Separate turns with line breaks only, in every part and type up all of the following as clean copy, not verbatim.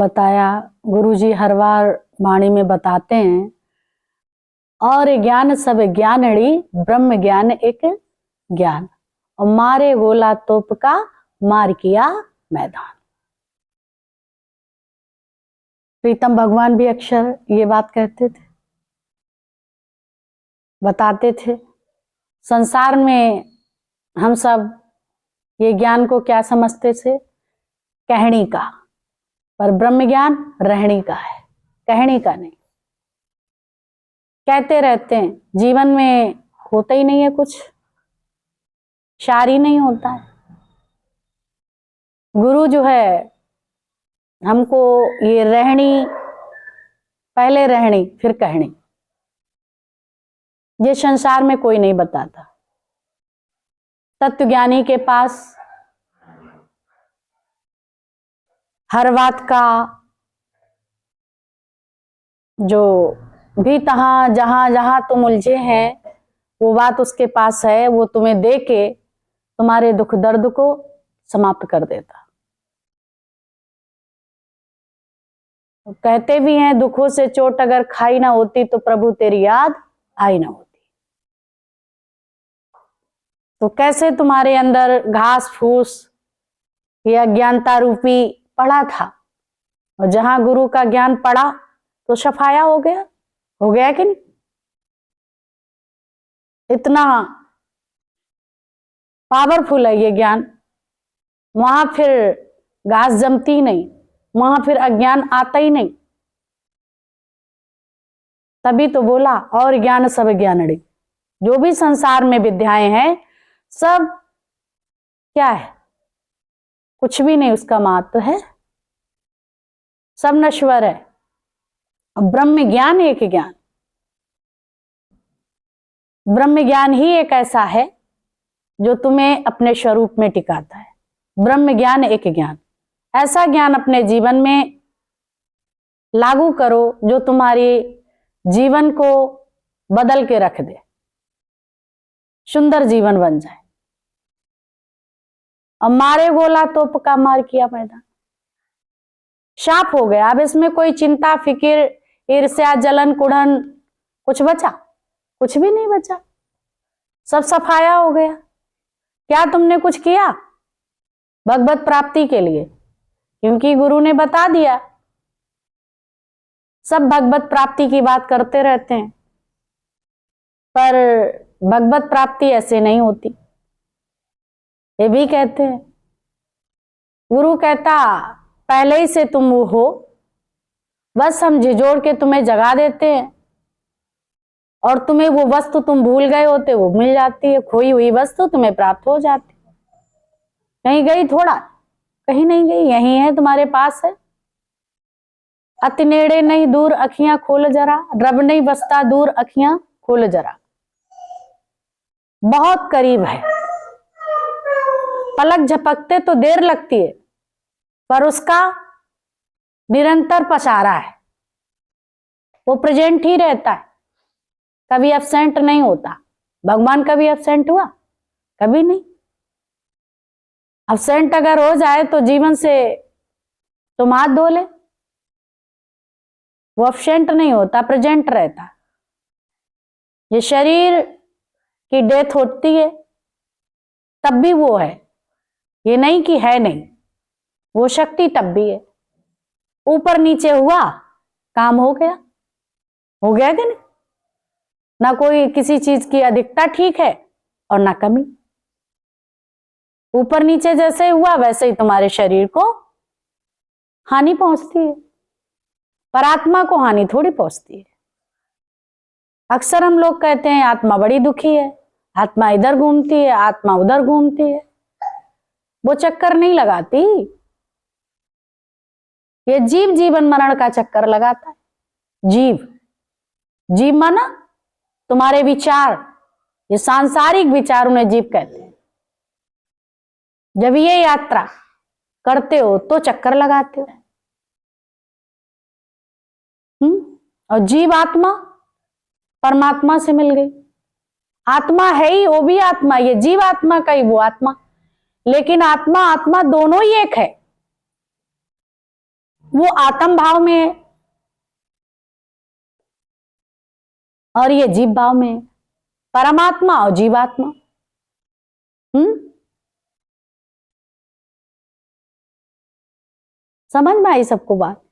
बताया। गुरुजी हर बार वाणी में बताते हैं, और ज्ञान सब ज्ञानड़ी ब्रह्म ज्ञान एक ज्ञान, और मारे गोला तोप का मार किया मैदान। प्रीतम भगवान भी अक्सर ये बात कहते थे, बताते थे। संसार में हम सब ये ज्ञान को क्या समझते थे? कहनी का, पर ब्रह्म ज्ञान रहनी का है, कहनी का नहीं। कहते रहते हैं, जीवन में होता ही नहीं है कुछ, शारी नहीं होता है। गुरु जो है हमको ये रहनी, पहले रहनी फिर कहनी, ये संसार में कोई नहीं बताता। तत्वज्ञानी के पास हर बात का जो भी जहां जहां तुम उलझे हैं वो बात उसके पास है, वो तुम्हें दे के तुम्हारे दुख दर्द को समाप्त कर देता। कहते भी हैं, दुखों से चोट अगर खाई ना होती तो प्रभु तेरी याद आई ना होती। तो कैसे तुम्हारे अंदर घास फूस या अज्ञानता रूपी पड़ा था, और जहां गुरु का ज्ञान पड़ा तो सफाया हो गया कि नहीं? इतना पावरफुल है ये ज्ञान। वहां फिर घास जमती नहीं, वहां फिर अज्ञान आता ही नहीं। तभी तो बोला, और ज्ञान सब ज्ञानड़ी। जो भी संसार में विद्याएं हैं सब क्या है? कुछ भी नहीं, उसका महत्व है, सब नश्वर है। ब्रह्म ज्ञान एक ज्ञान, ब्रह्म ज्ञान ही एक ऐसा है जो तुम्हें अपने स्वरूप में टिकाता है। ब्रह्म ज्ञान एक ज्ञान, ऐसा ज्ञान अपने जीवन में लागू करो जो तुम्हारे जीवन को बदल के रख दे, सुंदर जीवन बन जाए। अब मारे गोला तोप का मार किया मैदान, साफ हो गया। अब इसमें कोई चिंता फिक्र ईर्ष्या जलन कुढ़न कुछ बचा? कुछ भी नहीं बचा, सब सफाया हो गया। क्या तुमने कुछ किया भगवत प्राप्ति के लिए? क्योंकि गुरु ने बता दिया, सब भगवत प्राप्ति की बात करते रहते हैं, पर भगवत प्राप्ति ऐसे नहीं होती। ये भी कहते हैं, गुरु कहता पहले ही से तुम वो हो, बस हम झिझोड़ के तुम्हें जगा देते हैं, और तुम्हें वो वस्तु तुम भूल गए होते वो मिल जाती है। खोई हुई वस्तु तुम्हें प्राप्त हो जाती। कहीं गई थोड़ा, कहीं नहीं गई, यही है, तुम्हारे पास है। अति नेड़े नहीं दूर अखियां खोल जरा, रब नहीं बसता दूर अखियां खोल जरा। बहुत करीब है, पलक झपकते तो देर लगती है, पर उसका निरंतर पसारा है, वो प्रेजेंट ही रहता है, कभी एब्सेंट नहीं होता। भगवान कभी एब्सेंट हुआ? कभी नहीं। एब्सेंट अगर हो जाए तो जीवन से तुम हाथ धो ले, वो एब्सेंट नहीं होता, प्रेजेंट रहता। ये शरीर की डेथ होती है तब भी वो है, ये नहीं कि है नहीं, वो शक्ति तब भी है। ऊपर नीचे हुआ, काम हो गया कि नहीं? ना कोई किसी चीज की अधिकता ठीक है और ना कमी। ऊपर नीचे जैसे हुआ वैसे ही तुम्हारे शरीर को हानि पहुंचती है, पर आत्मा को हानि थोड़ी पहुंचती है। अक्सर हम लोग कहते हैं आत्मा बड़ी दुखी है, आत्मा इधर घूमती है, आत्मा उधर घूमती है। वो चक्कर नहीं लगाती, ये जीव जीवन मरण का चक्कर लगाता है। जीव माना तुम्हारे विचार, ये सांसारिक विचार, उन्हें जीव कहते हैं। जब ये यात्रा करते हो तो चक्कर लगाते हो। और जीव आत्मा परमात्मा से मिल गई, आत्मा है ही, वो भी आत्मा, ये जीव आत्मा का ही वो आत्मा। लेकिन आत्मा दोनों ही एक है। वो आत्म भाव में है और ये जीव भाव में है, परमात्मा और जीवात्मा। समझ में आई सबको बात?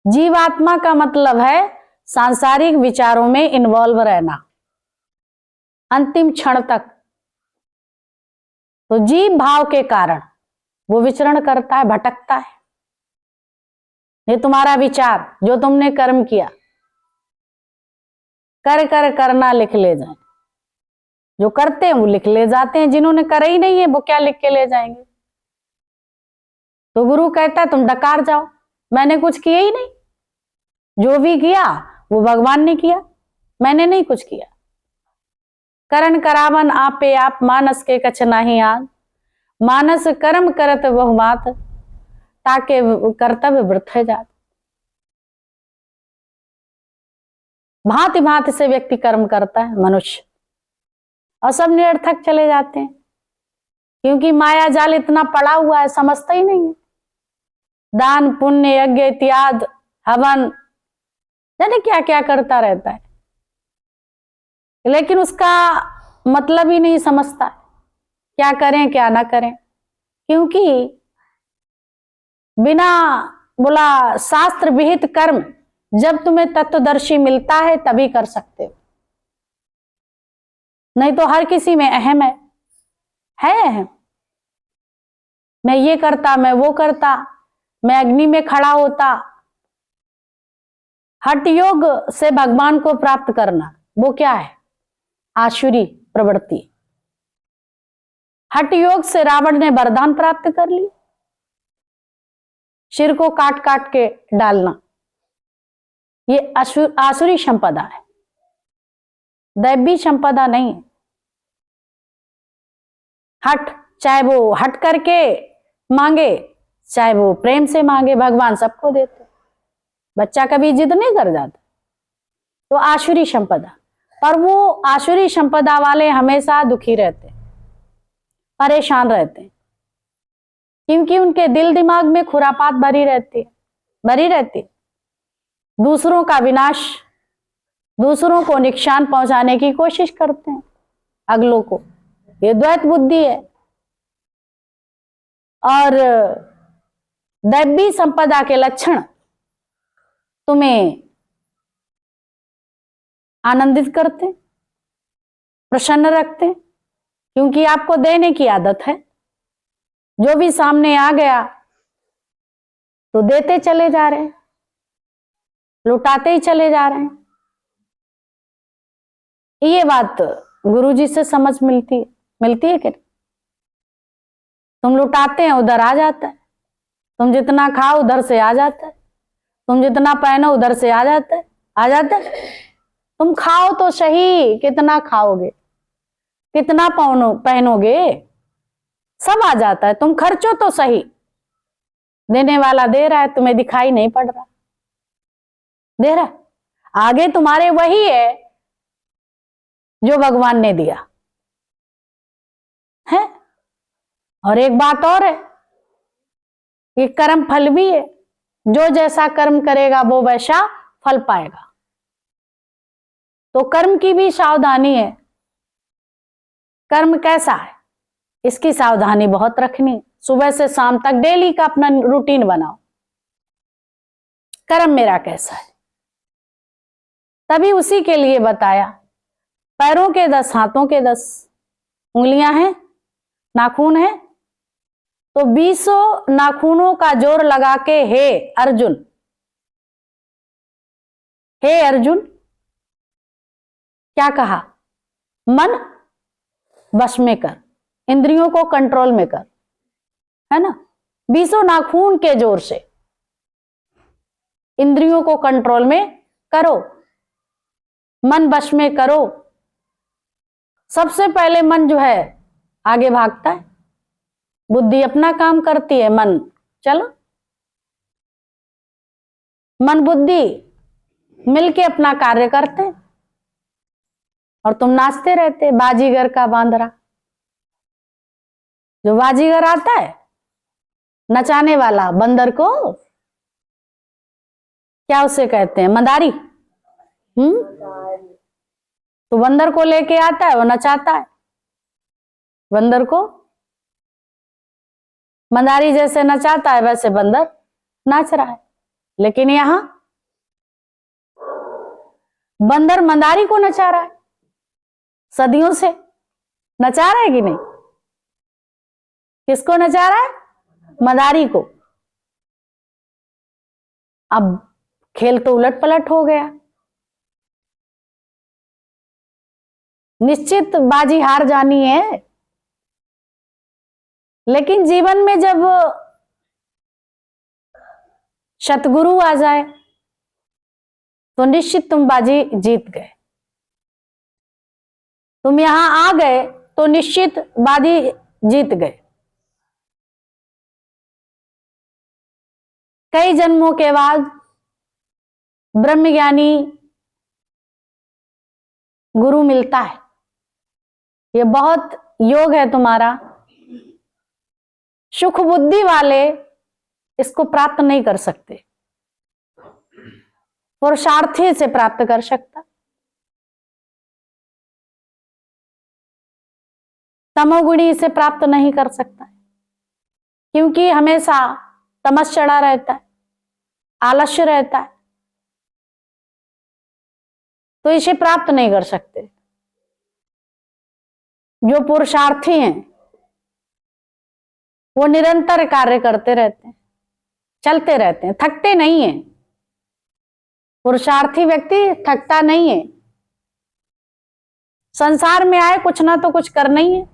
जीवात्मा का मतलब है सांसारिक विचारों में इन्वॉल्व रहना अंतिम क्षण तक। तो जीव भाव के कारण वो विचरण करता है, भटकता है। ये तुम्हारा विचार जो तुमने कर्म किया, कर कर करना लिख ले जाए। जो करते हैं वो लिख ले जाते हैं, जिन्होंने करा ही नहीं है वो क्या लिख के ले जाएंगे? तो गुरु कहता है तुम डकार जाओ, मैंने कुछ किया ही नहीं। जो भी किया वो भगवान ने किया, मैंने नहीं कुछ किया। करण करावन आपे आप, मानस के कछ नाही आद। मानस कर्म करत बहु मात, ताके कर्तव्य वृथ जात। भांति भांति से व्यक्ति कर्म करता है मनुष्य, और सब निरर्थक चले जाते हैं, क्योंकि माया जाल इतना पड़ा हुआ है, समझता ही नहीं है। दान पुण्य यज्ञ इत्यादि हवन जाने क्या क्या करता रहता है, लेकिन उसका मतलब ही नहीं समझता क्या करें क्या ना करें। क्योंकि बिना बोला शास्त्र विहित कर्म जब तुम्हें तत्वदर्शी मिलता है तभी कर सकते हो, नहीं तो हर किसी में अहम है अहम। मैं ये करता, मैं वो करता, मैं अग्नि में खड़ा होता। हठ योग से भगवान को प्राप्त करना वो क्या है? आसुरी प्रवृत्ति। हठ योग से रावण ने वरदान प्राप्त कर ली, सिर को काट काट के डालना। ये आसुरी संपदा है, दैवी संपदा नहीं है। हठ, चाहे वो हट करके मांगे चाहे वो प्रेम से मांगे, भगवान सबको देते। बच्चा कभी जिद नहीं कर जाता। तो आसुरी संपदा, पर वो आसुरी संपदा वाले हमेशा दुखी रहते, परेशान रहते, क्योंकि उनके दिल दिमाग में खुरापात भरी रहती। दूसरों का विनाश, दूसरों को नुकसान पहुंचाने की कोशिश करते हैं, अगलों को। ये द्वैत बुद्धि है। और दैवी संपदा के लक्षण तुम्हें आनंदित करते, प्रसन्न रखते, क्योंकि आपको देने की आदत है। जो भी सामने आ गया तो देते चले जा रहे हैं, लुटाते ही चले जा रहे हैं। ये बात गुरुजी से समझ मिलती है कि तुम लुटाते हैं उधर आ जाता है, तुम जितना खाओ उधर से आ जाता है, तुम जितना पहनो उधर से आ जाता है। तुम खाओ तो सही, कितना खाओगे, कितना पहनोगे, सब आ जाता है। तुम खर्चो तो सही, देने वाला दे रहा है, तुम्हें दिखाई नहीं पड़ रहा दे रहा। आगे तुम्हारे वही है जो भगवान ने दिया है। और एक बात और है, ये कर्म फल भी है। जो जैसा कर्म करेगा वो वैसा फल पाएगा। तो कर्म की भी सावधानी है। कर्म कैसा है इसकी सावधानी बहुत रखनी। सुबह से शाम तक डेली का अपना रूटीन बनाओ, कर्म मेरा कैसा है। तभी उसी के लिए बताया, पैरों के 10 हाथों के 10 उंगलियां हैं, नाखून है, तो 20 नाखूनों का जोर लगा के हे अर्जुन क्या कहा? मन वश में कर, इंद्रियों को कंट्रोल में कर, है ना। 20 नाखून के जोर से इंद्रियों को कंट्रोल में करो, मन वश में करो। सबसे पहले मन जो है आगे भागता है, बुद्धि अपना काम करती है, मन चलो, मन बुद्धि मिलके अपना कार्य करते हैं और तुम नाचते रहते। बाजीगर का बांदरा, जो बाजीगर आता है नचाने वाला बंदर को क्या उसे कहते हैं? मदारी। तो बंदर को लेके आता है, वो नचाता है बंदर को। मदारी जैसे नचाता है वैसे बंदर नाच रहा है। लेकिन यहां बंदर मदारी को नचा रहा है, सदियों से नचा रहा है कि नहीं? किसको नचा रहा है? मदारी को। अब खेल तो उलट पलट हो गया, निश्चित बाजी हार जानी है। लेकिन जीवन में जब सतगुरु आ जाए तो निश्चित तुम बाजी जीत गए। तुम यहां आ गए तो निश्चित बाजी जीत गए। कई जन्मों के बाद ब्रह्मज्ञानी गुरु मिलता है। ये बहुत योग है तुम्हारा। सुख बुद्धि वाले इसको प्राप्त नहीं कर सकते, पुरुषार्थी से प्राप्त कर सकता। तमोगुणी इसे प्राप्त नहीं कर सकता, क्योंकि हमेशा तमस चढ़ा रहता है, आलस्य रहता है, तो इसे प्राप्त नहीं कर सकते। जो पुरुषार्थी हैं वो निरंतर कार्य करते रहते हैं, चलते रहते हैं, थकते नहीं हैं। पुरुषार्थी व्यक्ति थकता नहीं है। संसार में आए कुछ ना तो कुछ करना ही है।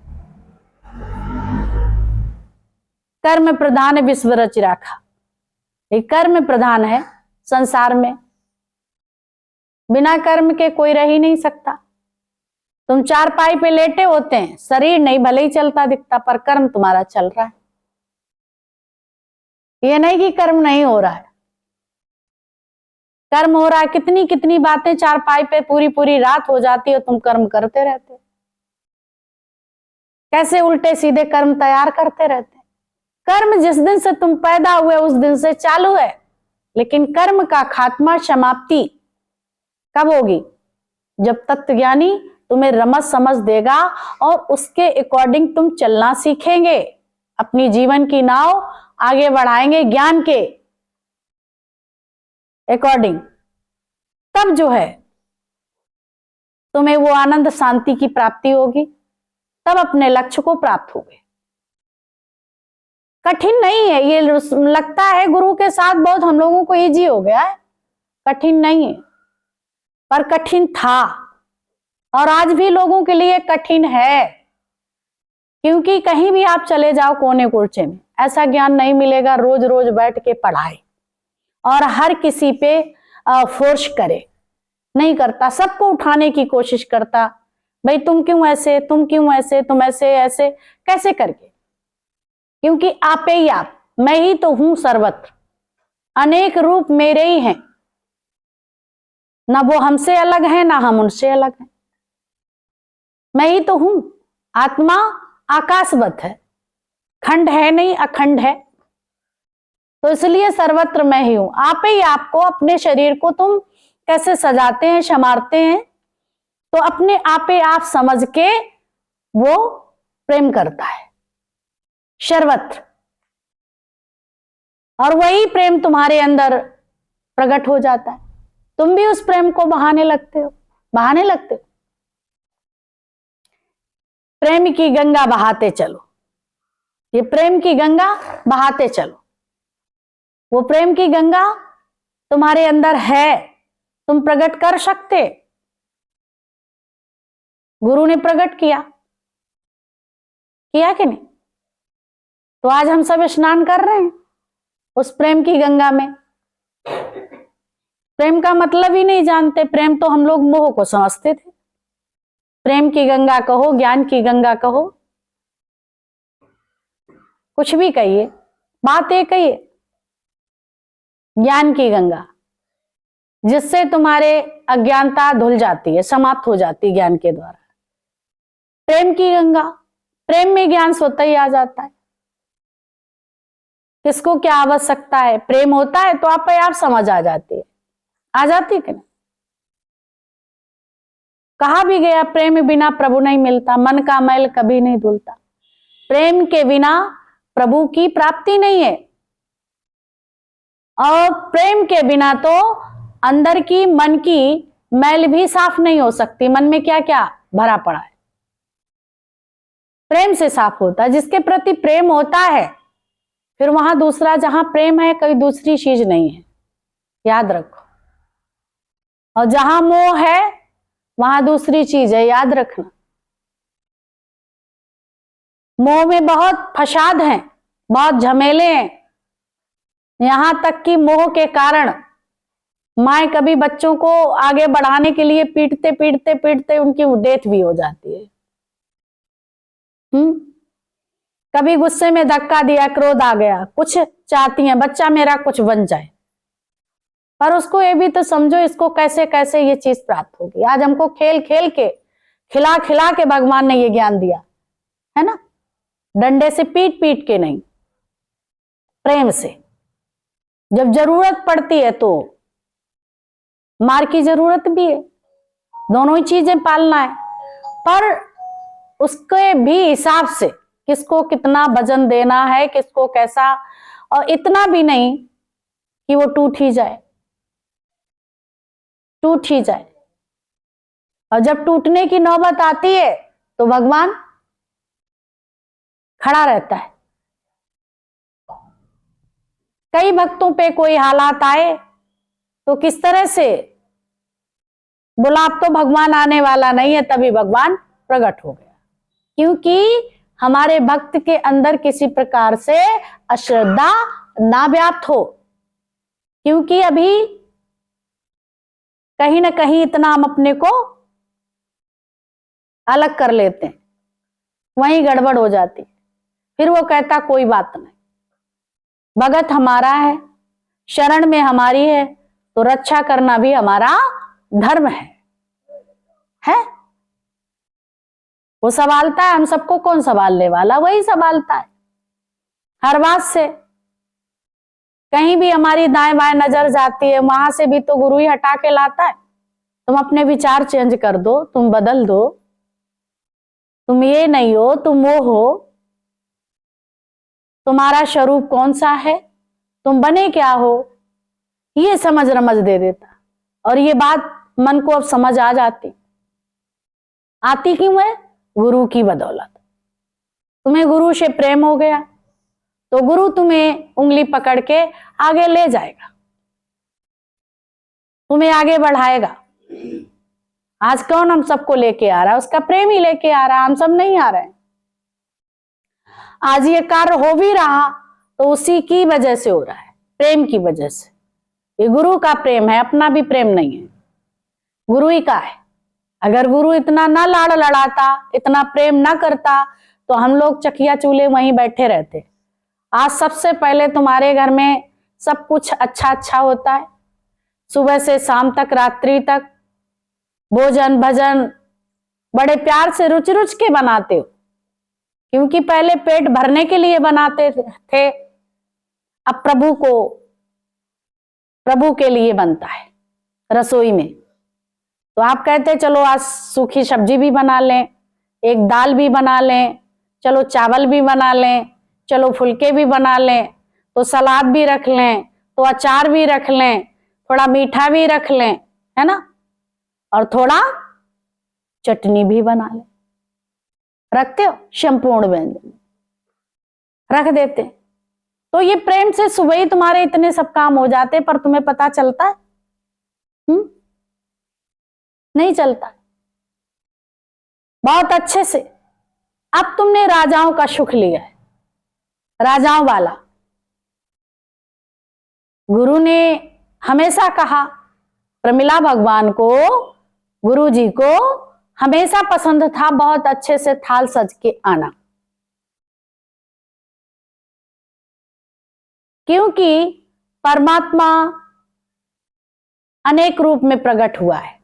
कर्म प्रधान विश्व रच राखा। ये कर्म प्रधान है संसार में। बिना कर्म के कोई रह ही नहीं सकता। तुम चारपाई पे लेटे होते हैं, शरीर नहीं भले ही चलता दिखता, पर कर्म तुम्हारा चल रहा है। ये नहीं कि कर्म नहीं हो रहा है, कर्म हो रहा है। कितनी कितनी बातें चारपाई पे पूरी पूरी रात हो जाती है, तुम कर्म करते रहते। कैसे उल्टे सीधे कर्म तैयार करते रहते। कर्म जिस दिन से तुम पैदा हुए उस दिन से चालू है, लेकिन कर्म का खात्मा, समाप्ति कब होगी? जब तत्वज्ञानी तुम्हें रमज समझ देगा और उसके अकॉर्डिंग तुम चलना सीखेंगे, अपनी जीवन की नाव आगे बढ़ाएंगे ज्ञान के अकॉर्डिंग। तब जो है तुम्हें वो आनंद शांति की प्राप्ति होगी, तब अपने लक्ष्य को प्राप्त होगे। कठिन नहीं है ये। लगता है गुरु के साथ बहुत हम लोगों को इजी हो गया है, कठिन नहीं है, पर कठिन था और आज भी लोगों के लिए कठिन है। क्योंकि कहीं भी आप चले जाओ कोने कोने में, ऐसा ज्ञान नहीं मिलेगा रोज रोज बैठ के पढ़ाए और हर किसी पे फोर्स करे, नहीं करता। सबको उठाने की कोशिश करता, भाई तुम क्यों ऐसे, तुम क्यों ऐसे, तुम ऐसे ऐसे कैसे करके? क्योंकि आपे ही आप, मैं ही तो हूं सर्वत्र, अनेक रूप मेरे ही हैं। ना वो हमसे अलग है ना हम उनसे अलग हैं। मैं ही तो हूं। आत्मा आकाशवत है, खंड है नहीं, अखंड है। तो इसलिए सर्वत्र मैं ही हूं। आप ही आपको, अपने शरीर को तुम कैसे सजाते हैं, संवारते हैं, तो अपने आपे आप समझ के वो प्रेम करता है सर्वत्र, और वही प्रेम तुम्हारे अंदर प्रकट हो जाता है। तुम भी उस प्रेम को बहाने लगते हो, बहाने लगते हो। प्रेम की गंगा बहाते चलो, ये प्रेम की गंगा बहाते चलो। वो प्रेम की गंगा तुम्हारे अंदर है, तुम प्रकट कर सकते। गुरु ने प्रकट किया कि नहीं? तो आज हम सब स्नान कर रहे हैं उस प्रेम की गंगा में। प्रेम का मतलब ही नहीं जानते। प्रेम तो हम लोग मोह को समझते थे। प्रेम की गंगा कहो, ज्ञान की गंगा कहो, कुछ भी कहिए, बात एक ही है, ज्ञान की गंगा, जिससे तुम्हारे अज्ञानता धुल जाती है, समाप्त हो जाती है ज्ञान के द्वारा। प्रेम की गंगा, प्रेम में ज्ञान स्वतः ही आ जाता है। किसको क्या आवश्यकता है। प्रेम होता है तो आप समझ आ जाती है, आ जाती है कि नहीं। कहा भी गया, प्रेम बिना प्रभु नहीं मिलता, मन का मैल कभी नहीं धुलता। प्रेम के बिना प्रभु की प्राप्ति नहीं है, और प्रेम के बिना तो अंदर की मन की मैल भी साफ नहीं हो सकती। मन में क्या क्या भरा पड़ा है, प्रेम से साफ होता है। जिसके प्रति प्रेम होता है, फिर वहां दूसरा, जहां प्रेम है कोई दूसरी चीज नहीं है, याद रखो। और जहां मोह है वहां दूसरी चीज है, याद रखना। मोह में बहुत फसाद हैं, बहुत झमेले हैं। यहां तक कि मोह के कारण माए कभी बच्चों को आगे बढ़ाने के लिए पीटते पीटते पीटते उनकी डेथ भी हो जाती है। कभी गुस्से में धक्का दिया, क्रोध आ गया, कुछ चाहती हैं बच्चा मेरा कुछ बन जाए, पर उसको ये भी तो समझो इसको कैसे कैसे ये चीज प्राप्त होगी। आज हमको खेल खेल के, खिला खिला के भगवान ने ये ज्ञान दिया है ना, डंडे से पीट पीट के नहीं, प्रेम से। जब जरूरत पड़ती है तो मार की जरूरत भी है, दोनों ही चीजें पालना है, पर उसके भी हिसाब से किसको कितना वजन देना है, किसको कैसा, और इतना भी नहीं कि वो टूट ही जाए, टूट ही जाए। और जब टूटने की नौबत आती है तो भगवान खड़ा रहता है। कई भक्तों पे कोई हालात आए तो किस तरह से बोला अब तो भगवान आने वाला नहीं है, तभी भगवान प्रकट हो गया, क्योंकि हमारे भक्त के अंदर किसी प्रकार से अश्रद्धा ना व्याप्त हो। क्योंकि अभी कहीं ना कहीं इतना हम अपने को अलग कर लेते हैं, वहीं गड़बड़ हो जाती, फिर वो कहता कोई बात नहीं, भगत हमारा है, शरण में हमारी है, तो रक्षा करना भी हमारा धर्म है? वो संभालता है, हम सबको कौन संभालने वाला, वही संभालता है हर बात से। कहीं भी हमारी दाएं बाएं नजर जाती है, वहां से भी तो गुरु ही हटा के लाता है। तुम अपने विचार चेंज कर दो, तुम बदल दो, तुम ये नहीं हो, तुम वो हो, तुम्हारा स्वरूप कौन सा है, तुम बने क्या हो, ये समझ रमझ दे देता। और ये बात मन को अब समझ आ जाती, आती क्यों है? गुरु की बदौलत। तुम्हें गुरु से प्रेम हो गया तो गुरु तुम्हें उंगली पकड़ के आगे ले जाएगा, तुम्हें आगे बढ़ाएगा। आज कौन हम सबको लेके आ रहा है? उसका प्रेम ही लेके आ रहा है, हम सब नहीं आ रहे हैं। आज ये कार्य हो भी रहा तो उसी की वजह से हो रहा है, प्रेम की वजह से। ये गुरु का प्रेम है, अपना भी प्रेम नहीं है, गुरु ही का है। अगर गुरु इतना ना लाड़ लड़ाता, इतना प्रेम ना करता, तो हम लोग चकिया चूल्हे वहीं बैठे रहते। आज सबसे पहले तुम्हारे घर में सब कुछ अच्छा अच्छा होता है, सुबह से शाम तक, रात्रि तक भोजन भजन बड़े प्यार से रुचि रुचि के बनाते हो, क्योंकि पहले पेट भरने के लिए बनाते थे, अब प्रभु के लिए बनता है रसोई में। तो आप कहते चलो आज सूखी सब्जी भी बना लें, एक दाल भी बना लें, चलो चावल भी बना लें, चलो फुलके भी बना लें, तो सलाद भी रख लें, तो अचार भी रख लें, थोड़ा मीठा भी रख लें, है ना, और थोड़ा चटनी भी बना लें। रखते हो? संपूर्ण व्यंजन रख देते। तो ये प्रेम से सुबह ही तुम्हारे इतने सब काम हो जाते, पर तुम्हें पता चलता है? नहीं चलता। बहुत अच्छे से अब तुमने राजाओं का सुख लिया है, राजाओं वाला। गुरु ने हमेशा कहा, प्रमिला भगवान को, गुरु जी को हमेशा पसंद था बहुत अच्छे से थाल सज के आना, क्योंकि परमात्मा अनेक रूप में प्रकट हुआ है,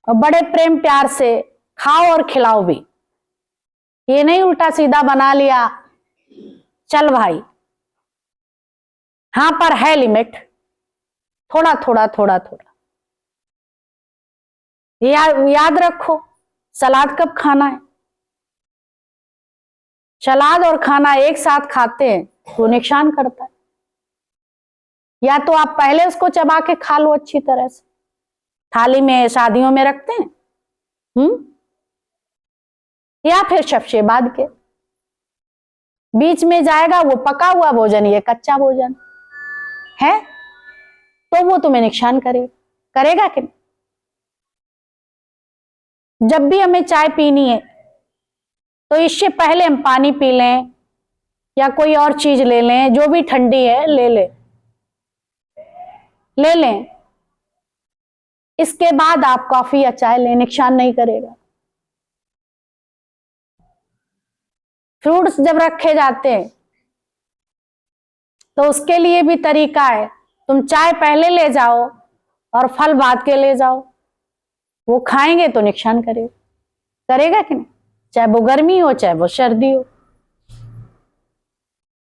और बड़े प्रेम प्यार से खाओ और खिलाओ भी। ये नहीं उल्टा सीधा बना लिया, चल भाई, हाँ पर है लिमिट, थोड़ा थोड़ा थोड़ा थोड़ा। याद रखो, सलाद कब खाना है? सलाद और खाना एक साथ खाते हैं तो नुकसान करता है। या तो आप पहले उसको चबा के खा लो अच्छी तरह से, थाली में शादियों में रखते हैं, या फिर सबसे बाद के बीच में जाएगा वो पका हुआ भोजन, ये कच्चा भोजन है, तो वो तुम्हें नुकसान करेगा कि नहीं? जब भी हमें चाय पीनी है तो इससे पहले हम पानी पी लें या कोई और चीज ले लें, जो भी ठंडी है ले लें। इसके बाद आप कॉफी या चाय लें, नुकसान नहीं करेगा। फ्रूट्स जब रखे जाते हैं तो उसके लिए भी तरीका है, तुम चाय पहले ले जाओ और फल बाद के ले जाओ, वो खाएंगे तो नुकसान करेगा कि नहीं? चाहे वो गर्मी हो चाहे वो सर्दी हो।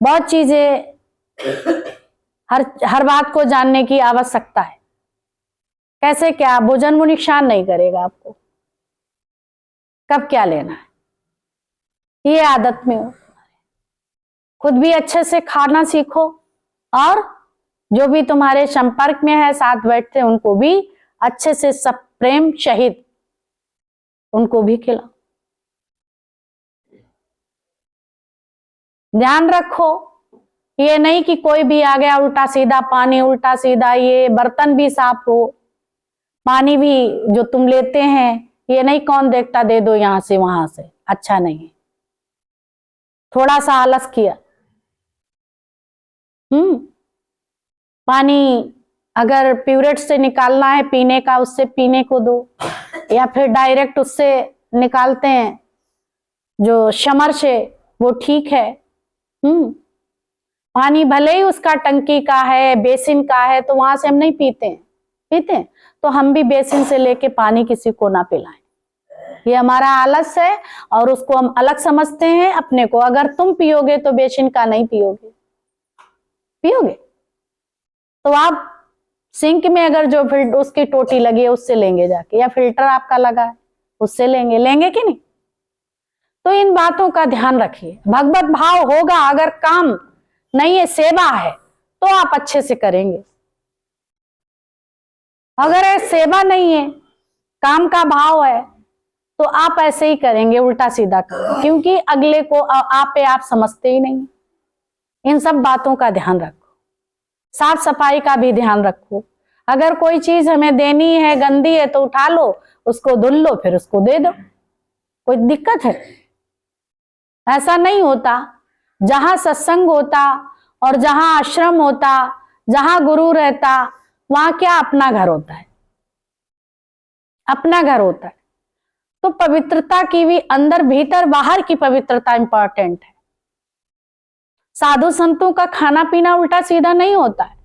बहुत चीजें, हर बात को जानने की आवश्यकता है। कैसे क्या भोजन वो नुकसान नहीं करेगा आपको, कब क्या लेना है, ये आदत में हो। खुद भी अच्छे से खाना सीखो और जो भी तुम्हारे संपर्क में है, साथ बैठते हैं, उनको भी अच्छे से सब प्रेम सहित उनको भी खिलाओ। ध्यान रखो, ये नहीं कि कोई भी आ गया उल्टा सीधा पानी, उल्टा सीधा ये बर्तन भी साफ हो, पानी भी जो तुम लेते हैं ये नहीं कौन देखता दे दो यहां से वहां से, अच्छा नहीं। थोड़ा सा आलस किया, पानी अगर प्यूरेट से निकालना है पीने का, उससे पीने को दो, या फिर डायरेक्ट उससे निकालते हैं जो समर से, वो ठीक है। पानी भले ही उसका टंकी का है, बेसिन का है, तो वहां से हम नहीं पीते हैं तो हम भी बेसिन से लेके पानी किसी को ना पिलाएं, ये हमारा आलस है और उसको हम अलग समझते हैं अपने को। अगर तुम पियोगे तो बेसिन का नहीं पियोगे तो आप सिंक में अगर जो उसकी टोटी लगी है उससे लेंगे जाके, या फिल्टर आपका लगा है उससे लेंगे कि नहीं? तो इन बातों का ध्यान रखिए। भगवत भाव होगा, अगर काम नहीं है, सेवा है, तो आप अच्छे से करेंगे। अगर सेवा नहीं है, काम का भाव है, तो आप ऐसे ही करेंगे उल्टा सीधा काम, क्योंकि अगले को आप पे आप समझते ही नहीं। इन सब बातों का ध्यान रखो। साफ सफाई का भी ध्यान रखो। अगर कोई चीज हमें देनी है, गंदी है, तो उठा लो, उसको धुल लो, फिर उसको दे दो, कोई दिक्कत है? ऐसा नहीं होता। जहां सत्संग होता और जहां आश्रम होता, जहां गुरु रहता, वहां क्या अपना घर होता है, अपना घर होता है। तो पवित्रता की भी अंदर भीतर बाहर की पवित्रता इंपॉर्टेंट है। साधु संतों का खाना पीना उल्टा सीधा नहीं होता है,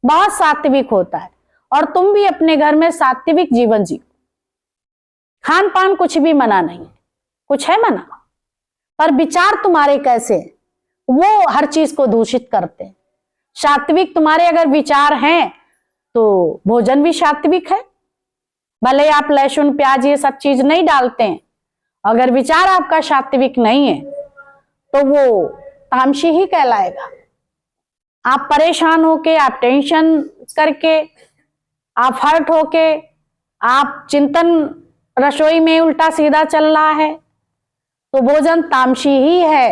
बहुत सात्विक होता है। और तुम भी अपने घर में सात्विक जीवन जियो। खान पान कुछ भी मना नहीं है, कुछ है मना, पर विचार तुम्हारे कैसे हैं, वो हर चीज को दूषित करते हैं। सात्विक तुम्हारे अगर विचार हैं तो भोजन भी सात्विक है। भले आप लहसुन प्याज ये सब चीज नहीं डालते हैं, अगर विचार आपका सात्विक नहीं है तो वो तामसी ही कहलाएगा। आप परेशान होके, आप टेंशन करके, आप हर्ट होके, आप चिंतन, रसोई में उल्टा सीधा चल रहा है, तो भोजन तामसी ही है,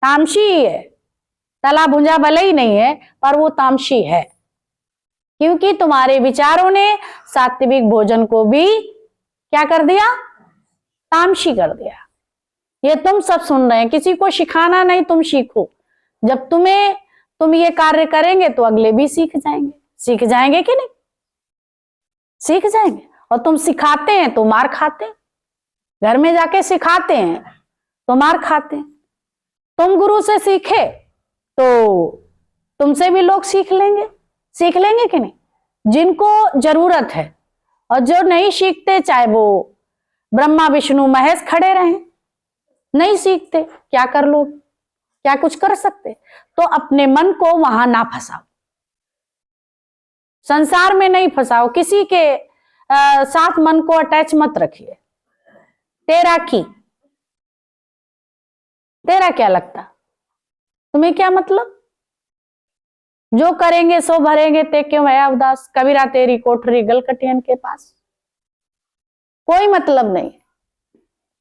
तामसी ही है। तला भुंजा भले ही नहीं है, पर वो तामसी है, क्योंकि तुम्हारे विचारों ने सात्विक भोजन को भी क्या कर दिया, तामसी कर दिया। ये तुम सब सुन रहे हैं, किसी को सिखाना नहीं, तुम सीखो। जब तुम ये कार्य करेंगे तो अगले भी सीख जाएंगे कि नहीं? सीख जाएंगे। और तुम सिखाते हैं तो मार खाते हैं, घर में जाके सिखाते हैं तो मार खाते हैं। तुम गुरु से सीखे तो तुमसे भी लोग सीख लेंगे कि नहीं? जिनको जरूरत है, और जो नहीं सीखते, चाहे वो ब्रह्मा विष्णु महेश खड़े रहें, नहीं सीखते, क्या कर लो, क्या कुछ कर सकते? तो अपने मन को वहां ना फंसाओ, संसार में नहीं फंसाओ, किसी के साथ मन को अटैच मत रखिए। तेरा क्या लगता, तुम्हें क्या मतलब? जो करेंगे सो भरेंगे, ते क्यों भया उदास, कबीरा तेरी कोठरी गलकटियन के पास। कोई मतलब नहीं।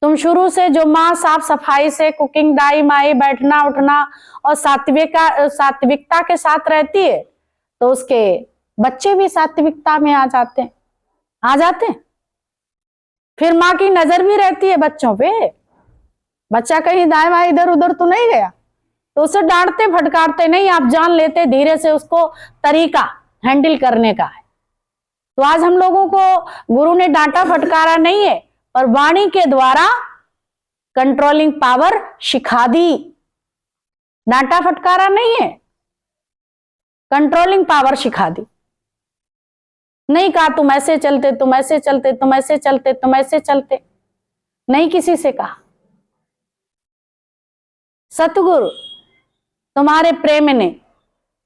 तुम शुरू से जो माँ साफ सफाई से कुकिंग, दाई माई, बैठना उठना और सात्विकता के साथ रहती है, तो उसके बच्चे भी सात्विकता में आ जाते हैं। फिर माँ की नजर भी रहती है बच्चों पे, बच्चा कहीं दाएं बाएं इधर उधर तो नहीं गया, तो उसे डांटते फटकारते नहीं, आप जान लेते धीरे से उसको तरीका हैंडल करने का है। तो आज हम लोगों को गुरु ने डांटा फटकारा नहीं है, पर वाणी के द्वारा कंट्रोलिंग पावर सिखा दी। डांटा फटकारा नहीं है, कंट्रोलिंग पावर सिखा दी। नहीं कहा तुम ऐसे चलते, तुम ऐसे चलते, तुम ऐसे चलते, तुम ऐसे चलते, नहीं किसी से कहा। सतगुरु तुम्हारे प्रेम ने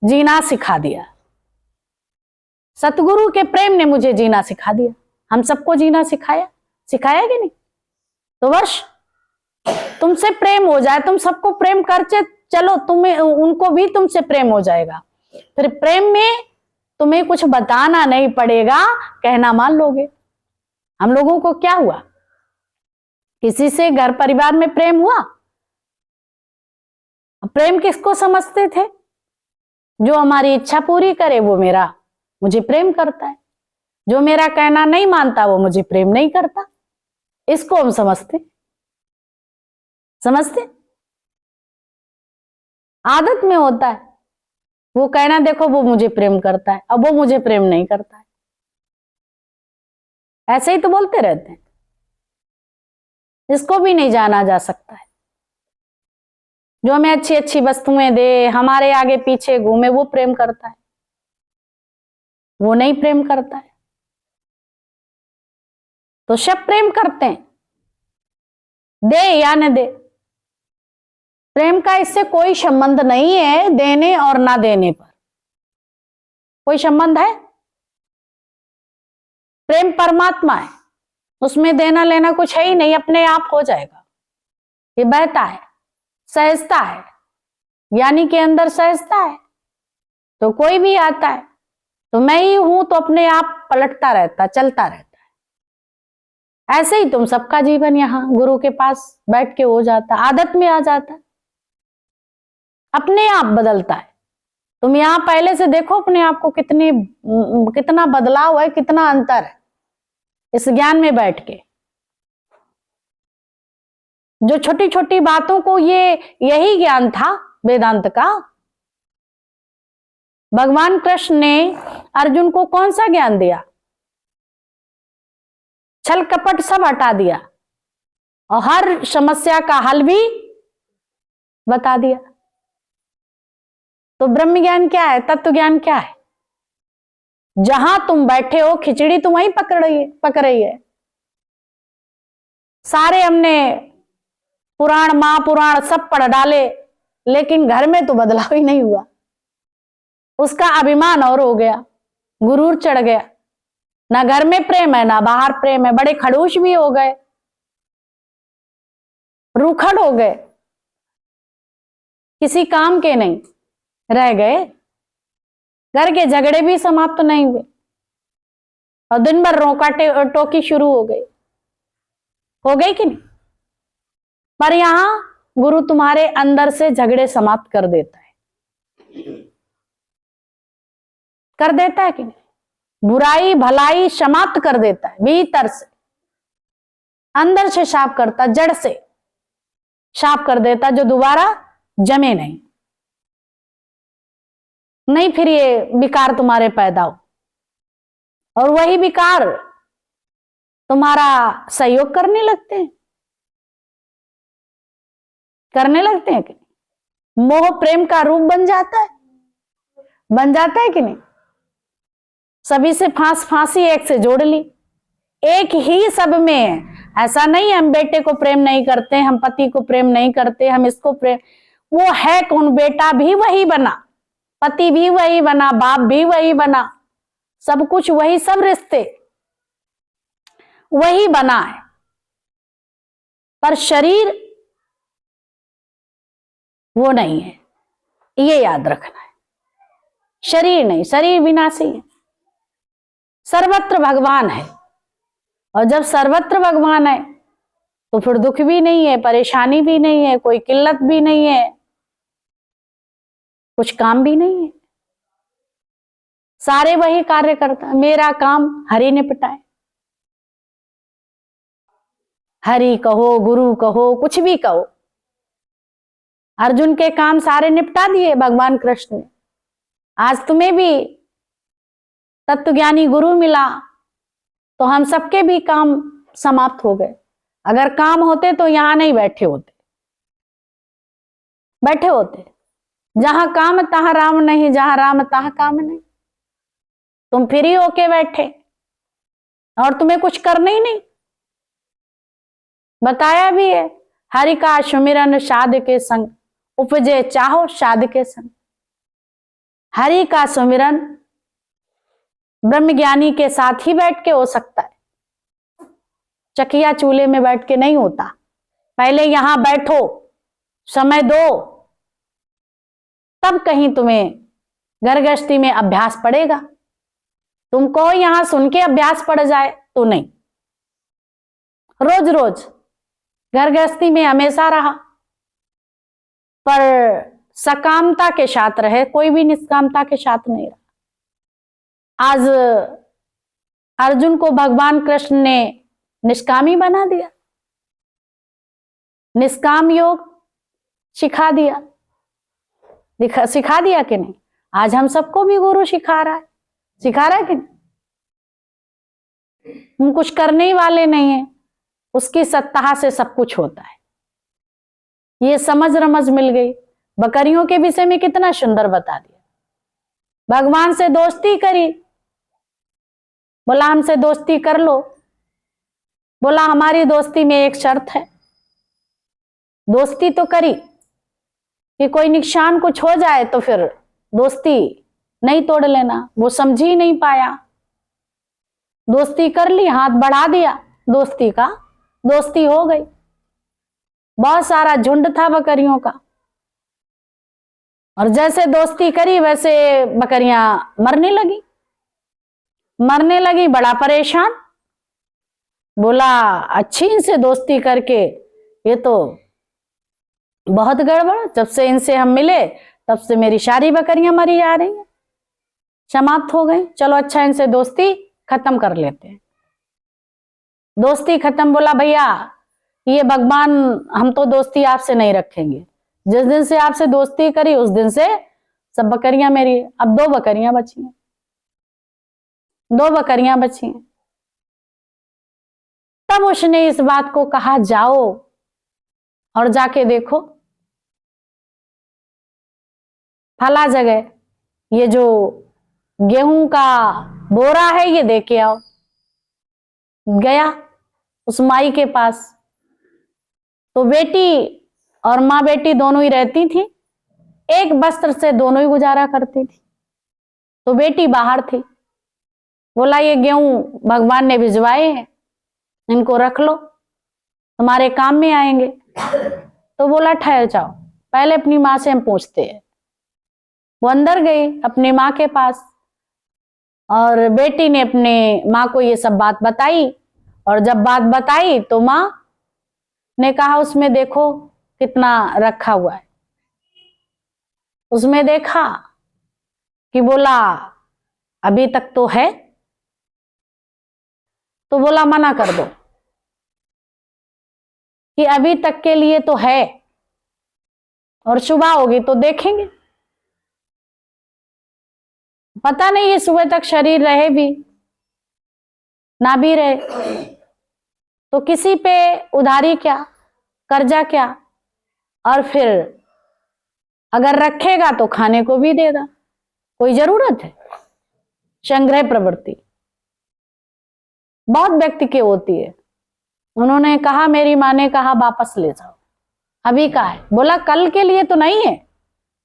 जीना सिखा दिया, सतगुरु के प्रेम ने मुझे जीना सिखा दिया। हम सबको जीना सिखाया कि नहीं? तो वर्ष तुमसे प्रेम हो जाए, तुम सबको प्रेम करके चलो, तुम्हें उनको भी तुमसे प्रेम हो जाएगा। फिर प्रेम में तुम्हें कुछ बताना नहीं पड़ेगा, कहना मान लोगे। हम लोगों को क्या हुआ, किसी से घर परिवार में प्रेम हुआ? प्रेम किसको समझते थे? जो हमारी इच्छा पूरी करे वो मुझे प्रेम करता है, जो मेरा कहना नहीं मानता वो मुझे प्रेम नहीं करता। इसको हम समझते आदत में होता है, वो कहना देखो वो मुझे प्रेम करता है, अब वो मुझे प्रेम नहीं करता है, ऐसे ही तो बोलते रहते हैं। इसको भी नहीं जाना जा सकता है। जो हमें अच्छी अच्छी वस्तुएं दे, हमारे आगे पीछे घूमे, वो प्रेम करता है, वो नहीं प्रेम करता है। तो सब प्रेम करते हैं, दे या न दे, प्रेम का इससे कोई संबंध नहीं है। देने और ना देने पर कोई संबंध है? प्रेम परमात्मा है, उसमें देना लेना कुछ है ही नहीं, अपने आप हो जाएगा। ये बहता है, सहजता है, यानी के अंदर सहजता है। तो कोई भी आता है तो मैं ही हूं, तो अपने आप पलटता रहता, चलता रहता है। ऐसे ही तुम सबका जीवन यहाँ गुरु के पास बैठ के हो जाता, आदत में आ जाता, अपने आप बदलता है। तुम यहाँ पहले से देखो अपने आप को, कितना बदलाव है, कितना अंतर है इस ज्ञान में बैठ के। जो छोटी छोटी बातों को, यही ज्ञान था वेदांत का। भगवान कृष्ण ने अर्जुन को कौन सा ज्ञान दिया? छल कपट सब हटा दिया और हर समस्या का हल भी बता दिया। तो ब्रह्म ज्ञान क्या है, तत्व ज्ञान क्या है? जहां तुम बैठे हो खिचड़ी तुम वहीं पक रही है। सारे हमने पुराण महापुराण सब पढ़ डाले, लेकिन घर में तो बदलाव ही नहीं हुआ। उसका अभिमान और हो गया, गुरूर चढ़ गया, ना घर में प्रेम है ना बाहर प्रेम है। बड़े खड़ूस भी हो गए, रूखड़ हो गए, किसी काम के नहीं रह गए। घर के झगड़े भी समाप्त नहीं हुए और दिन भर रोका टोकी शुरू हो गई कि नहीं? पर यहां गुरु तुम्हारे अंदर से झगड़े समाप्त कर देता है, कि नहीं? बुराई भलाई समाप्त कर देता है, भीतर से, अंदर से साफ करता, जड़ से साफ कर देता, जो दोबारा जमे नहीं फिर ये विकार तुम्हारे पैदा हो, और वही विकार तुम्हारा सहयोग करने लगते हैं कि नहीं? मोह प्रेम का रूप बन जाता है कि नहीं? सभी से फांसी एक से जोड़ ली, एक ही सब में ऐसा नहीं हम बेटे को प्रेम नहीं करते, हम पति को प्रेम नहीं करते, हम इसको प्रेम, वो है कौन? बेटा भी वही बना, पति भी वही बना, बाप भी वही बना, सब कुछ वही, सब रिश्ते वही बना है, पर शरीर वो नहीं है, ये याद रखना है। शरीर नहीं, शरीर विनाशी है, सर्वत्र भगवान है। और जब सर्वत्र भगवान है तो फिर दुख भी नहीं है, परेशानी भी नहीं है, कोई किल्लत भी नहीं है, कुछ काम भी नहीं है, सारे वही कार्य करता है। मेरा काम हरि निपटाए, हरि कहो, गुरु कहो, कुछ भी कहो। अर्जुन के काम सारे निपटा दिए भगवान कृष्ण ने। आज तुम्हें भी तत्वज्ञानी गुरु मिला तो हम सबके भी काम समाप्त हो गए। अगर काम होते तो यहां नहीं बैठे होते, बैठे होते। जहां काम तहां राम नहीं, जहां राम तहां काम नहीं। तुम फ्री होके बैठे और तुम्हें कुछ करना ही नहीं। बताया भी है, हरि का सुमिरन साध के संग, उपजे चाहो साध के संग। हरि का सुमिरन ब्रह्म ज्ञानी के साथ ही बैठ के हो सकता है, चकिया चूल्हे में बैठ के नहीं होता। पहले यहां बैठो, समय दो, तब कहीं तुम्हें घर गृहस्थी में अभ्यास पड़ेगा। तुमको यहां सुन के अभ्यास पड़ जाए तो नहीं। रोज रोज घर गृहस्थी में हमेशा रहा, पर सकामता के साथ रहे, कोई भी निष्कामता के साथ नहीं रहा। आज अर्जुन को भगवान कृष्ण ने निष्कामी बना दिया, निष्काम योग सिखा दिया, सिखा दिया कि नहीं? आज हम सबको भी गुरु सिखा रहा है, सिखा रहा है कि नहीं? हम कुछ करने ही वाले नहीं है, उसकी सत्ता से सब कुछ होता है। ये समझ रमझ मिल गई। बकरियों के विषय में कितना सुंदर बता दिया। भगवान से दोस्ती करी, बोला हमसे दोस्ती कर लो। बोला हमारी दोस्ती में एक शर्त है। दोस्ती तो करी कि कोई नुकसान कुछ हो जाए तो फिर दोस्ती नहीं तोड़ लेना। वो समझ ही नहीं पाया, दोस्ती कर ली, हाथ बढ़ा दिया दोस्ती का, दोस्ती हो गई। बहुत सारा झुंड था बकरियों का, और जैसे दोस्ती करी वैसे बकरियां मरने लगी, मरने लगी। बड़ा परेशान, बोला अच्छी इनसे दोस्ती करके ये तो बहुत गड़बड़, जब से इनसे हम मिले तब से मेरी सारी बकरियां मरी जा रही हैं, समाप्त हो गई। चलो अच्छा इनसे दोस्ती खत्म कर लेते हैं। दोस्ती खत्म। बोला भैया ये भगवान, हम तो दोस्ती आपसे नहीं रखेंगे। जिस दिन से आपसे दोस्ती करी उस दिन से सब बकरियां मेरी, अब 2 बकरियां बची हैं, 2 बकरियां बची हैं। तब उसने इस बात को कहा जाओ और जाके देखो फला जगह ये जो गेहूं का बोरा है ये दे के आओ। गया उस माई के पास, तो बेटी और माँ बेटी दोनों ही रहती थी, एक वस्त्र से दोनों ही गुजारा करती थी। तो बेटी बाहर थी, बोला ये गेहूं भगवान ने भिजवाए हैं, इनको रख लो, तुम्हारे काम में आएंगे। तो बोला ठहर जाओ, पहले अपनी माँ से हम पूछते हैं। वो अंदर गई अपनी माँ के पास, और बेटी ने अपने माँ को ये सब बात बताई। और जब बात बताई तो माँ ने कहा उसमें देखो कितना रखा हुआ है। उसमें देखा कि बोला अभी तक तो है, तो बोला मना कर दो कि अभी तक के लिए तो है, और सुबह होगी तो देखेंगे। पता नहीं ये सुबह तक शरीर रहे भी ना भी रहे, तो किसी पे उधारी क्या, कर्जा क्या, और फिर अगर रखेगा तो खाने को भी देगा, कोई जरूरत है। संग्रह प्रवृत्ति बहुत व्यक्ति की होती है, उन्होंने कहा, मेरी माँ ने कहा वापस ले जाओ। अभी का है? बोला कल के लिए तो नहीं है।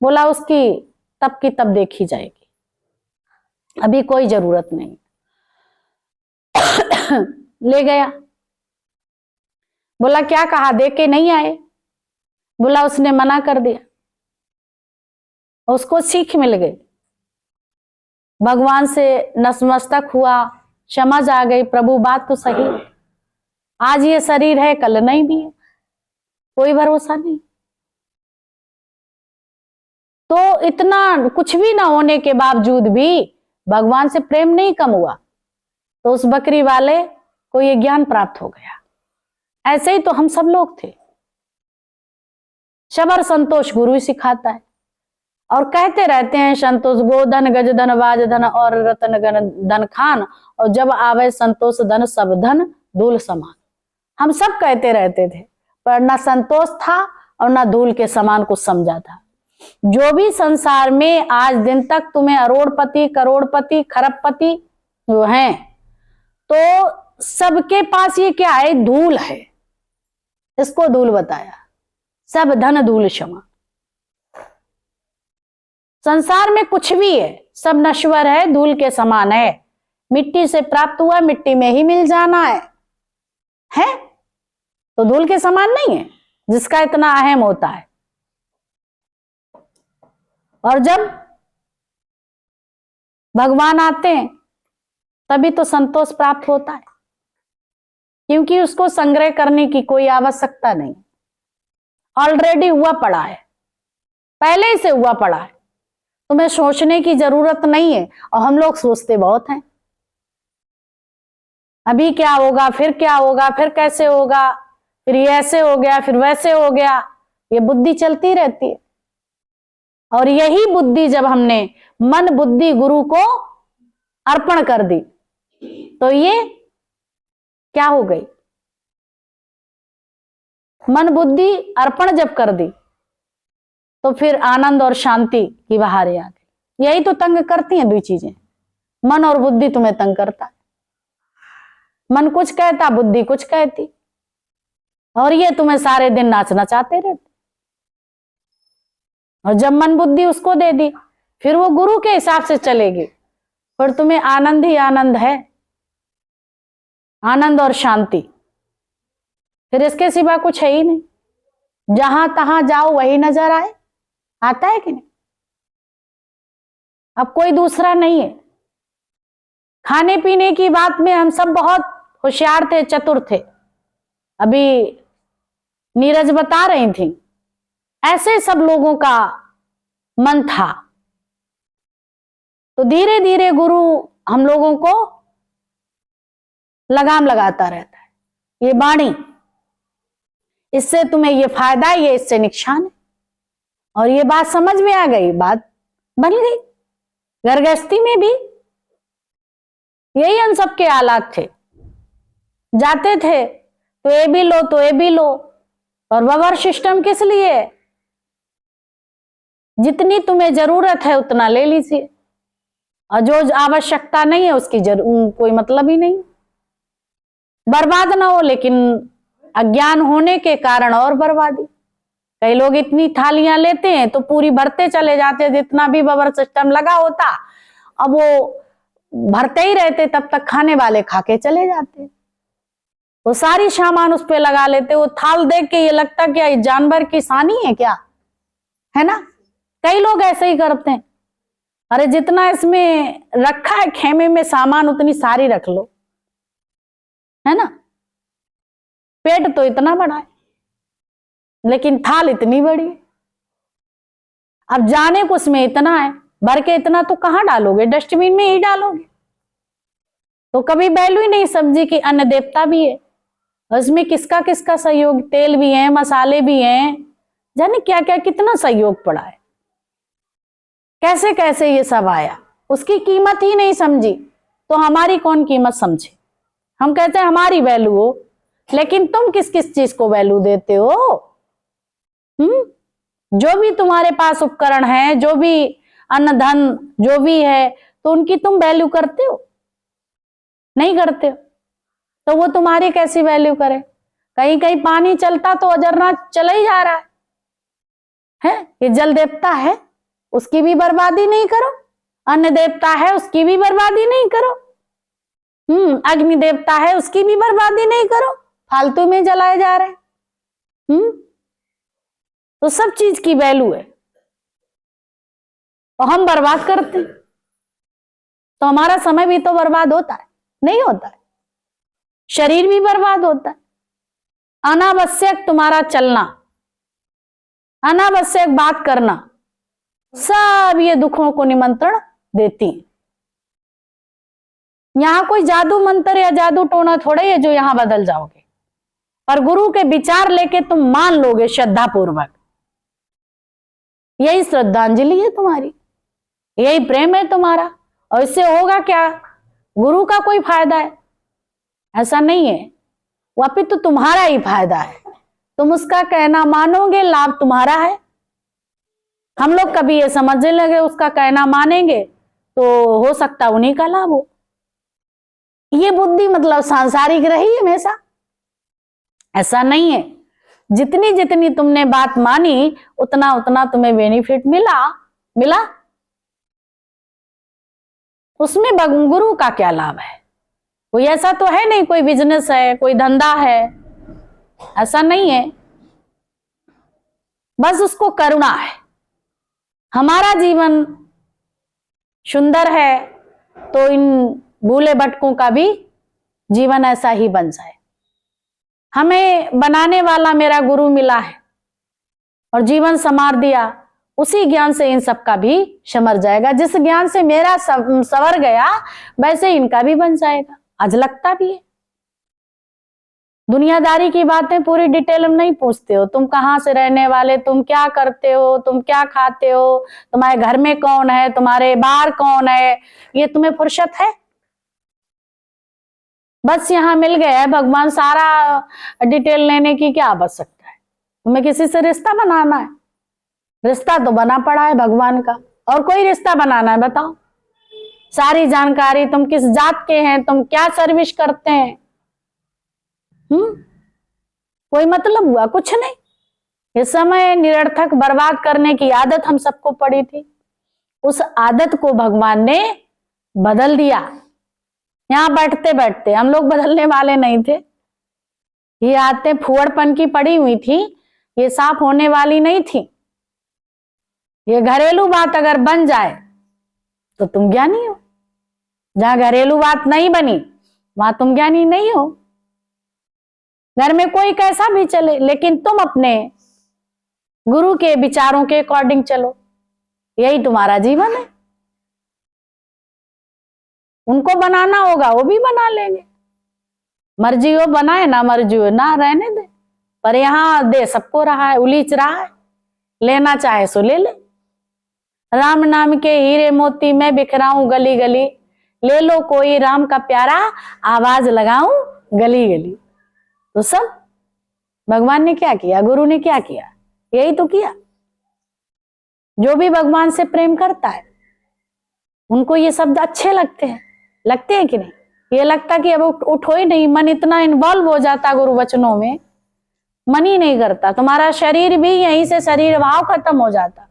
बोला उसकी तब की तब देखी जाएगी, अभी कोई जरूरत नहीं। ले गया। बोला क्या कहा, दे के नहीं आए? बोला उसने मना कर दिया। उसको सीख मिल गई, भगवान से नतमस्तक हुआ, समझ आ गई, प्रभु बात तो सही है, आज ये शरीर है कल नहीं भी है, कोई भरोसा नहीं। तो इतना कुछ भी ना होने के बावजूद भी भगवान से प्रेम नहीं कम हुआ, तो उस बकरी वाले को ये ज्ञान प्राप्त हो गया। ऐसे ही तो हम सब लोग थे। सबर संतोष गुरु ही सिखाता है, और कहते रहते हैं संतोष गोधन गज धन बाज धन और रतन गन धन खान, और जब आवे संतोष धन सब धन धूल समान। हम सब कहते रहते थे, पर ना संतोष था और ना धूल के समान कुछ समझा था। जो भी संसार में आज दिन तक तुम्हें अरोड़पति करोड़पति खरबपति जो हैं, तो सबके पास ये क्या है, धूल है। इसको धूल बताया, सब धन धूल क्षमा। संसार में कुछ भी है सब नश्वर है, धूल के समान है। मिट्टी से प्राप्त हुआ मिट्टी में ही मिल जाना है? तो धूल के समान नहीं है जिसका इतना अहम होता है। और जब भगवान आते हैं तभी तो संतोष प्राप्त होता है, क्योंकि उसको संग्रह करने की कोई आवश्यकता नहीं, ऑलरेडी हुआ पड़ा है, पहले ही से हुआ पड़ा है, तुम्हें सोचने की जरूरत नहीं है। और हम लोग सोचते बहुत हैं, अभी क्या होगा, फिर क्या होगा, फिर कैसे होगा, फिर ये ऐसे हो गया, फिर वैसे हो गया, ये बुद्धि चलती रहती है। और यही बुद्धि जब हमने मन बुद्धि गुरु को अर्पण कर दी तो ये क्या हो गई, मन बुद्धि अर्पण जब कर दी तो फिर आनंद और शांति की बहारें आ गई। यही तो तंग करती हैं दो चीजें, मन और बुद्धि तुम्हें तंग करता है। मन कुछ कहता, बुद्धि कुछ कहती, और ये तुम्हें सारे दिन नाचना चाहते रहते। और जब मन बुद्धि उसको दे दी, फिर वो गुरु के हिसाब से चलेगी, पर तुम्हें आनंद ही आनंद है, आनंद और शांति, फिर इसके सिवा कुछ है ही नहीं। जहां तहां जाओ वही नजर आए, आता है कि नहीं? अब कोई दूसरा नहीं है। खाने पीने की बात में हम सब बहुत होशियार थे, चतुर थे। अभी नीरज बता रही थी, ऐसे सब लोगों का मन था। तो धीरे धीरे गुरु हम लोगों को लगाम लगाता रहता है, ये वाणी, इससे तुम्हें ये फायदा, ये इससे नुकसान है। और ये बात समझ में आ गई, बात बन गई। घर गृहस्थी में भी यही हम सबके हालात थे। जाते थे तो ये भी लो, तो ये भी लो, और बबर सिस्टम किस लिए? जितनी तुम्हें जरूरत है उतना ले लीजिए, और जो आवश्यकता नहीं है उसकी कोई मतलब ही नहीं। बर्बाद ना हो, लेकिन अज्ञान होने के कारण और बर्बादी। कई लोग इतनी थालियां लेते हैं तो पूरी भरते चले जाते हैं, जितना भी बबर सिस्टम लगा होता, अब वो भरते ही रहते, तब तक खाने वाले खा के चले जाते। वो सारी सामान उस पे लगा लेते। वो थाल देख के ये लगता क्या ये जानवर की सानी है क्या, है ना? कई लोग ऐसे ही करते हैं, अरे जितना इसमें रखा है खेमे में सामान उतनी सारी रख लो, है ना? पेट तो इतना बड़ा है लेकिन थाल इतनी बड़ी है। अब जाने को उसमें इतना है, भर के इतना तो कहां डालोगे, डस्टबिन में ही डालोगे। तो कभी वैल्यू ही नहीं समझी कि अन्न देवता भी है, उसमें किसका किसका सहयोग, तेल भी है, मसाले भी हैं, जाने क्या क्या कितना सहयोग पड़ा है, कैसे कैसे ये सब आया, उसकी कीमत ही नहीं समझी। तो हमारी कौन कीमत समझे? हम कहते हैं हमारी वैल्यू हो, लेकिन तुम किस किस चीज को वैल्यू देते हो? जो भी तुम्हारे पास उपकरण है, जो भी अन्न धन जो भी है, तो उनकी तुम वैल्यू करते हो? नहीं करते हो, तो वो तुम्हारी कैसी वैल्यू करे? कहीं कहीं पानी चलता तो अजरना चला ही जा रहा है। ये जल देवता है, उसकी भी बर्बादी नहीं करो। अन्न देवता है, उसकी भी बर्बादी नहीं करो। अग्नि देवता है, उसकी भी बर्बादी नहीं करो। फालतू में जलाए जा रहे हैं। तो सब चीज की वैल्यू है और हम बर्बाद करते हैं, तो हमारा समय भी तो बर्बाद होता है, नहीं होता है? शरीर भी बर्बाद होता है। अनावश्यक तुम्हारा चलना, अनावश्यक बात करना, सब ये दुखों को निमंत्रण देती है। यहां कोई जादू मंत्र या जादू टोना थोड़े है जो यहां बदल जाओगे, पर गुरु के विचार लेके तुम मान लोगे श्रद्धा पूर्वक। यही श्रद्धांजलि है तुम्हारी, यही प्रेम है तुम्हारा। और इससे होगा क्या? गुरु का कोई फायदा है? ऐसा नहीं है, वो अपितु तुम्हारा ही फायदा है। तुम उसका कहना मानोगे, लाभ तुम्हारा है। हम लोग कभी ये समझने लगे उसका कहना मानेंगे तो हो सकता उन्हीं का लाभ हो। ये बुद्धि मतलब सांसारिक रही हमेशा, ऐसा नहीं है। जितनी जितनी तुमने बात मानी उतना उतना तुम्हें बेनिफिट मिला। उसमें गुरु का क्या लाभ है? कोई ऐसा तो है नहीं, कोई बिजनेस है, कोई धंधा है, ऐसा नहीं है। बस उसको करुणा है। हमारा जीवन सुंदर है तो इन भूले भटकों का भी जीवन ऐसा ही बन जाए। हमें बनाने वाला मेरा गुरु मिला है और जीवन संवार दिया, उसी ज्ञान से इन सब का भी संवर जाएगा। जिस ज्ञान से मेरा संवर गया वैसे इनका भी बन जाएगा। आज लगता भी है। दुनियादारी की बातें पूरी डिटेल में नहीं पूछते हो। तुम कहाँ से रहने वाले, तुम क्या करते हो, तुम क्या खाते हो, तुम्हारे घर में कौन है, तुम्हारे बाहर कौन है, ये तुम्हें फुर्सत है? बस यहाँ मिल गया है भगवान, सारा डिटेल लेने की क्या आवश्यकता है? तुम्हें किसी से रिश्ता बनाना है, रिश्ता तो बना पड़ा है भगवान का, और कोई रिश्ता बनाना है? बताओ। सारी जानकारी, तुम किस जात के हैं, तुम क्या सर्विस करते हैं, कोई मतलब हुआ? कुछ नहीं। ये समय निरर्थक बर्बाद करने की आदत हम सबको पड़ी थी, उस आदत को भगवान ने बदल दिया। यहां बैठते बैठते हम लोग बदलने वाले नहीं थे। ये आदतें फुहड़पन की पड़ी हुई थी, ये साफ होने वाली नहीं थी। ये घरेलू बात अगर बन जाए तो तुम ज्ञानी हो। जहां घरेलू बात नहीं बनी वहां तुम ज्ञानी नहीं हो। घर में कोई कैसा भी चले, लेकिन तुम अपने गुरु के विचारों के अकॉर्डिंग चलो, यही तुम्हारा जीवन है। उनको बनाना होगा, वो भी बना लेंगे। मर्जी हो बनाए, ना मर्जी हो ना रहने दे। पर यहां दे सबको रहा है, उलीच रहा है, लेना चाहे सो ले ले। राम नाम के हीरे मोती मैं बिखराऊं गली गली, ले लो कोई राम का प्यारा, आवाज लगाऊं गली गली। तो सब भगवान ने क्या किया, गुरु ने क्या किया? यही तो किया। जो भी भगवान से प्रेम करता है उनको ये शब्द अच्छे लगते हैं कि नहीं? ये लगता कि अब उठो ही नहीं, मन इतना इन्वॉल्व हो जाता गुरु वचनों में, मन ही नहीं करता। तुम्हारा शरीर भी यहीं से शरीर भाव खत्म हो जाता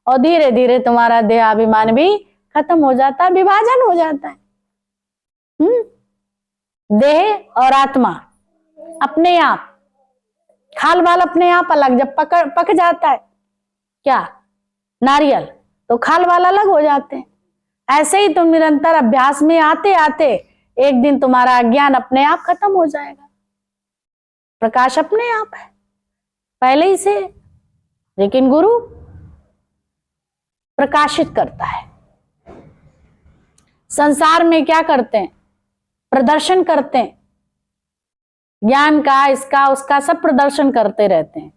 और धीरे धीरे तुम्हारा देहाभिमान भी खत्म हो जाता, विभाजन हो जाता है। देह और आत्मा अपने आप, खाल बाल अपने आप अलग। जब पक जाता है क्या नारियल, तो खाल बाल अलग हो जाते हैं। ऐसे ही तुम निरंतर अभ्यास में आते आते एक दिन तुम्हारा अज्ञान अपने आप खत्म हो जाएगा। प्रकाश अपने आप है पहले ही से, लेकिन गुरु प्रकाशित करता है। संसार में क्या करते हैं? प्रदर्शन करते हैं, ज्ञान का, इसका उसका सब प्रदर्शन करते रहते हैं।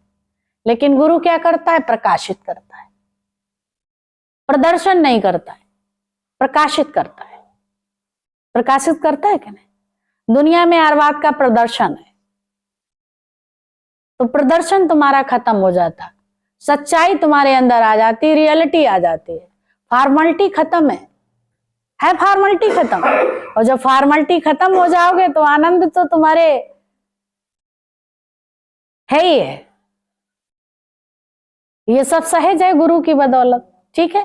लेकिन गुरु क्या करता है? प्रकाशित करता है। प्रदर्शन नहीं करता है, प्रकाशित करता है। प्रकाशित करता है कि नहीं? दुनिया में हर बात का प्रदर्शन है, तो प्रदर्शन तुम्हारा खत्म हो जाता, सच्चाई तुम्हारे अंदर आ जाती, रियलिटी आ जाती है। फॉर्मेलिटी खत्म है फॉर्मेलिटी खत्म। और जब फॉर्मेलिटी खत्म हो जाओगे तो आनंद तो तुम्हारे है ही है। ये सब सहज है गुरु की बदौलत। ठीक है।